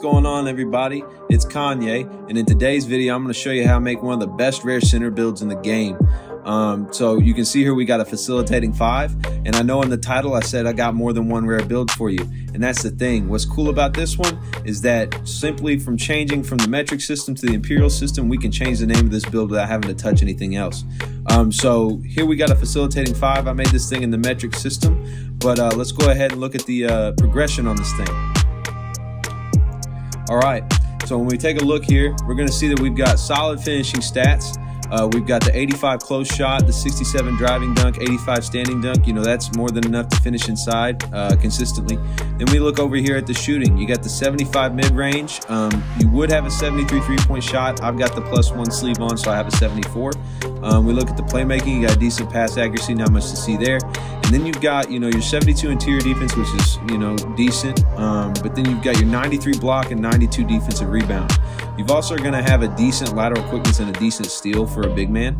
going on, everybody? It's Kanye, and in today's video I'm going to show you how to make one of the best rare center builds in the game. So you can see here we got a facilitating 5, and I know in the title I said I got more than one rare build for you, and that's the thing. What's cool about this one is that simply from changing from the metric system to the imperial system, we can change the name of this build without having to touch anything else. So here we got a facilitating 5. I made this thing in the metric system, but let's go ahead and look at the progression on this thing. All right, so when we take a look here, we're going to see that we've got solid finishing stats. We've got the 85 close shot, the 67 driving dunk, 85 standing dunk. You know, that's more than enough to finish inside consistently. Then we look over here at the shooting. You got the 75 mid-range. You would have a 73 three-point shot. I've got the +1 sleeve on, so I have a 74. We look at the playmaking. You got decent pass accuracy, not much to see there. And then you've got, you know, your 72 interior defense, which is, you know, decent. But then you've got your 93 block and 92 defensive rebound. You've also going to have a decent lateral quickness and a decent steal for a big man.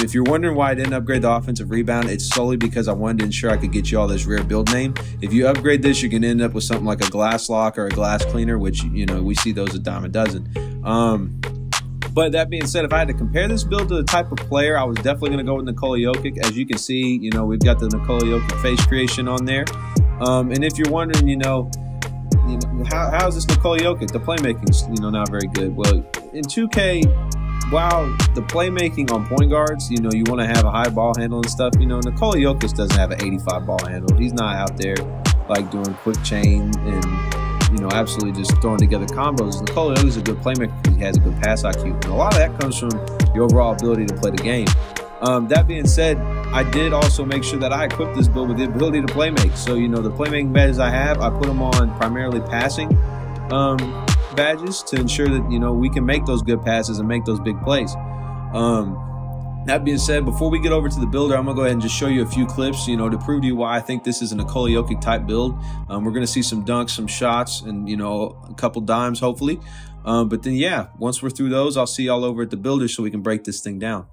If you're wondering why I didn't upgrade the offensive rebound, it's solely because I wanted to ensure I could get you all this rare build name. If you upgrade this, you're going to end up with something like a glass lock or a glass cleaner, which, you know, we see those a dime a dozen. But that being said, if I had to compare this build to the type of player, I was definitely going to go with Nikola Jokic. As you can see, you know, we've got the Nikola Jokic face creation on there. And if you're wondering, you know, how is this Nikola Jokic? The playmaking's, you know, not very good. Well, in 2K, while the playmaking on point guards, you know, you want to have a high ball handle and stuff, you know, Nikola Jokic doesn't have an 85 ball handle. He's not out there like doing quick chain and, you know, absolutely just throwing together combos. Nikola Jokic is a good playmaker because he has a good pass IQ. And a lot of that comes from your overall ability to play the game. That being said, I did also make sure that I equipped this build with the ability to play make. So, you know, the playmaking badges I have, I put them on primarily passing badges to ensure that, you know, we can make those good passes and make those big plays. That being said, before we get over to the builder, I'm going to go ahead and just show you a few clips, you know, to prove to you why I think this is a Nikola Jokic type build. We're going to see some dunks, some shots, and, you know, a couple dimes, hopefully. But then, yeah, once we're through those, I'll see y'all over at the builder so we can break this thing down.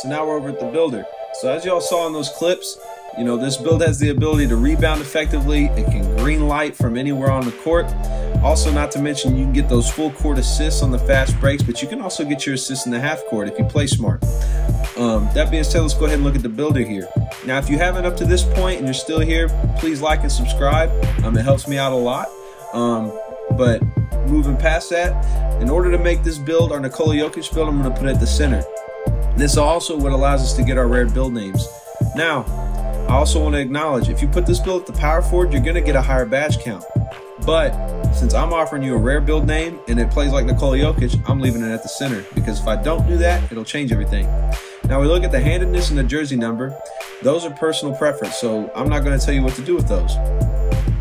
So now we're over at the builder. So as y'all saw in those clips, you know, this build has the ability to rebound effectively. It can green light from anywhere on the court. Also, not to mention, you can get those full court assists on the fast breaks, but you can also get your assists in the half court if you play smart. That being said, let's go ahead and look at the builder here. Now, if you haven't up to this point and you're still here, please like and subscribe. It helps me out a lot. But moving past that, in order to make this build, our Nikola Jokic build, I'm going to put it at the center. This is also what allows us to get our rare build names. Now, I also want to acknowledge, if you put this build at the power forward, you're going to get a higher badge count. But since I'm offering you a rare build name and it plays like Nikola Jokic, I'm leaving it at the center, because if I don't do that, it'll change everything. Now we look at the handedness and the jersey number. Those are personal preference, so I'm not going to tell you what to do with those.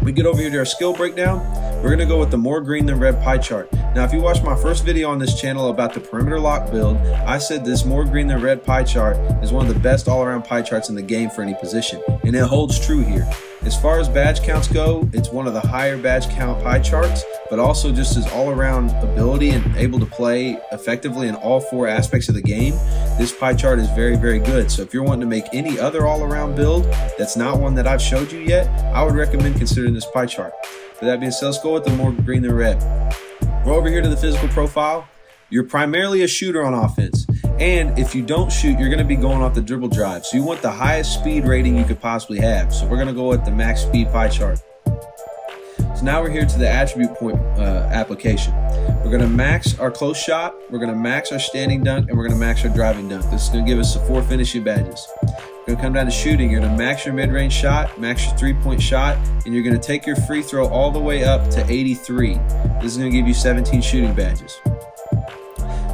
We get over here to our skill breakdown. We're going to go with the more green than red pie chart. Now, if you watched my first video on this channel about the perimeter lock build, I said this more green than red pie chart is one of the best all-around pie charts in the game for any position, and it holds true here. As far as badge counts go, it's one of the higher badge count pie charts, but also just as all-around ability and able to play effectively in all 4 aspects of the game, this pie chart is very, very good. So if you're wanting to make any other all-around build that's not one that I've showed you yet, I would recommend considering this pie chart. With that being said, let's go with the more green than red. We're over here to the physical profile. You're primarily a shooter on offense. And if you don't shoot, you're going to be going off the dribble drive. So you want the highest speed rating you could possibly have. So we're going to go with the max speed pie chart. So now we're here to the attribute point application. We're going to max our close shot, we're going to max our standing dunk, and we're going to max our driving dunk. This is going to give us the 4 finishing badges. We're going to come down to shooting. You're going to max your mid-range shot, max your 3-point shot, and you're going to take your free throw all the way up to 83. This is going to give you 17 shooting badges.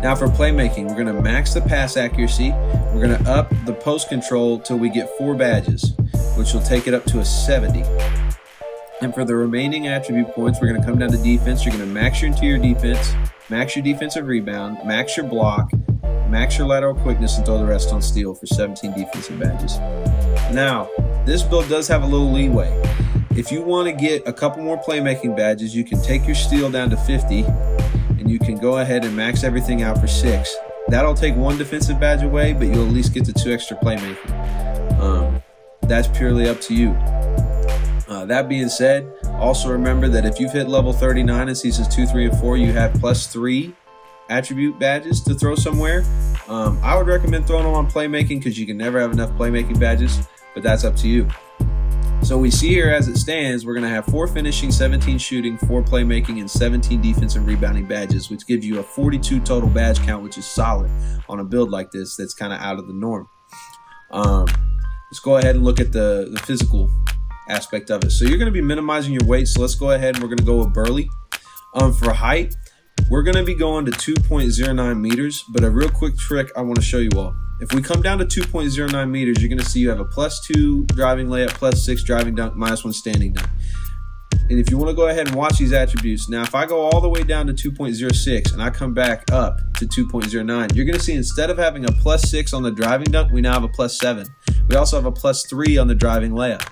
Now for playmaking, we're going to max the pass accuracy. We're going to up the post control till we get 4 badges, which will take it up to a 70. And for the remaining attribute points, we're going to come down to defense. You're going to max your interior defense, max your defensive rebound, max your block, max your lateral quickness, and throw the rest on steal for 17 defensive badges. Now, this build does have a little leeway. If you want to get a couple more playmaking badges, you can take your steal down to 50, and you can go ahead and max everything out for 6. That'll take 1 defensive badge away, but you'll at least get the 2 extra playmaking. That's purely up to you. That being said, also remember that if you've hit level 39 in seasons 2, 3, and 4, you have +3 attribute badges to throw somewhere. I would recommend throwing them on playmaking because you can never have enough playmaking badges, but that's up to you. So we see here as it stands, we're going to have 4 finishing, 17 shooting, 4 playmaking, and 17 defensive rebounding badges, which gives you a 42 total badge count, which is solid on a build like this that's kind of out of the norm. Let's go ahead and look at the physical aspect of it. So you're going to be minimizing your weight, so let's go ahead and we're going to go with burly. For height, we're going to be going to 2.09 meters, but a real quick trick I want to show you all. If we come down to 2.09 meters, you're going to see you have a +2 driving layup, +6 driving dunk, -1 standing dunk. And if you want to go ahead and watch these attributes, now if I go all the way down to 2.06 and I come back up to 2.09, you're going to see instead of having a +6 on the driving dunk, we now have a +7. We also have a +3 on the driving layup.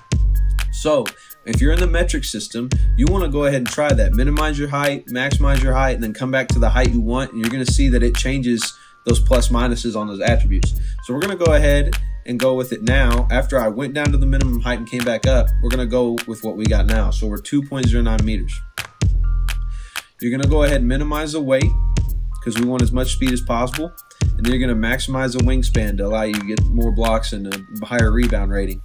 So if you're in the metric system, you want to go ahead and try that. Minimize your height, maximize your height, and then come back to the height you want, and you're going to see that it changes those plus minuses on those attributes. So we're going to go ahead and go with it now. After I went down to the minimum height and came back up, we're going to go with what we got now. So we're 2.09 meters. You're going to go ahead and minimize the weight because we want as much speed as possible. And then you're going to maximize the wingspan to allow you to get more blocks and a higher rebound rating.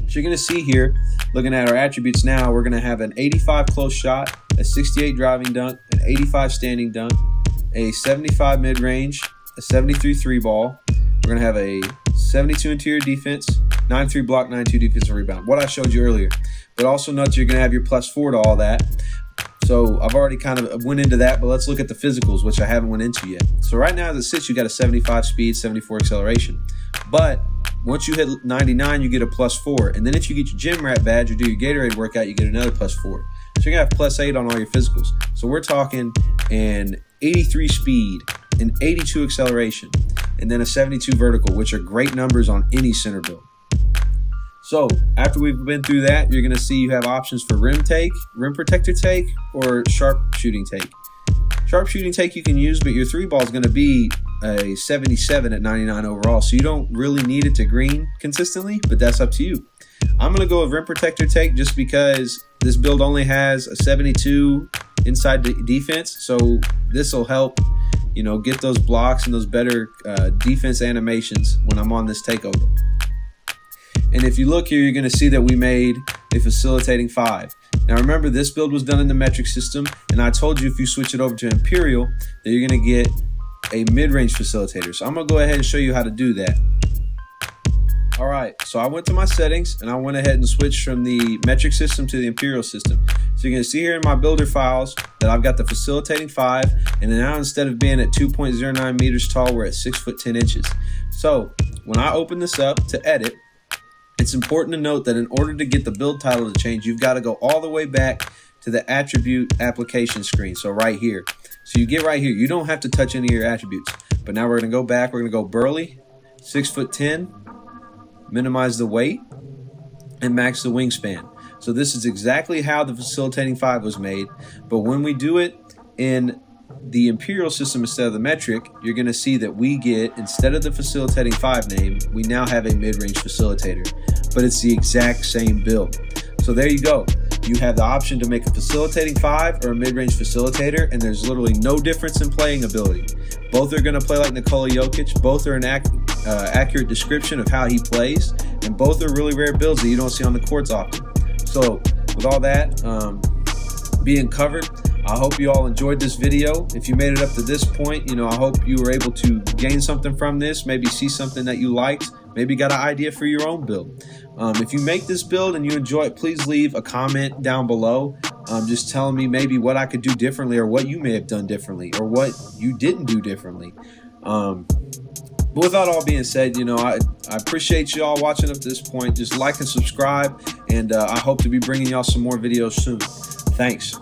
So you're going to see here, looking at our attributes now, we're going to have an 85 close shot, a 68 driving dunk, an 85 standing dunk, a 75 mid-range, a 73 3 ball. We're going to have a 72 interior defense, 93 block, 92 defensive rebound. What I showed you earlier. But also note you're going to have your +4 to all that. So I've already kind of went into that, but let's look at the physicals, which I haven't went into yet. So right now as it sits, you got a 75 speed, 74 acceleration. But once you hit 99, you get a +4. And then if you get your gym rat badge or do your Gatorade workout, you get another +4. So you're gonna have +8 on all your physicals. So we're talking an 83 speed, an 82 acceleration, and then a 72 vertical, which are great numbers on any center build. So after we've been through that, you're gonna see you have options for rim take, rim protector take, or sharp shooting take. Sharp shooting take you can use, but your 3 ball is gonna be a 77 at 99 overall, so you don't really need it to green consistently, but that's up to you. I'm gonna go with rim protector take just because this build only has a 72 inside the defense, so this will help, you know, get those blocks and those better defense animations when I'm on this takeover. And if you look here, you're going to see that we made a facilitating 5. Now remember, this build was done in the metric system, and I told you if you switch it over to Imperial, that you're going to get a mid-range facilitator. So I'm going to go ahead and show you how to do that. All right, so I went to my settings, and I went ahead and switched from the metric system to the Imperial system. So you're going to see here in my builder files that I've got the facilitating 5, and then now instead of being at 2.09 meters tall, we're at 6 foot 10 inches. So when I open this up to edit, it's important to note that in order to get the build title to change, you've got to go all the way back to the attribute application screen. So right here. So you get right here. You don't have to touch any of your attributes. But now we're going to go back. We're going to go burly, 6 foot 10, minimize the weight, and max the wingspan. So this is exactly how the facilitating 5 was made. But when we do it in the Imperial system instead of the metric, you're going to see that we get, instead of the facilitating 5 name, we now have a mid-range facilitator. But it's the exact same build. So there you go. You have the option to make a facilitating 5 or a mid-range facilitator, and there's literally no difference in playing ability. Both are going to play like Nikola Jokic. Both are an accurate description of how he plays, and both are really rare builds that you don't see on the courts often. So with all that being covered, I hope you all enjoyed this video. If you made it up to this point, I hope you were able to gain something from this, maybe see something that you liked, maybe got an idea for your own build. If you make this build and you enjoy it, please leave a comment down below, just telling me maybe what I could do differently, or what you may have done differently, or what you didn't do differently. But with that all being said, I appreciate you all watching up to this point. Just like and subscribe, and I hope to be bringing y'all some more videos soon. Thanks.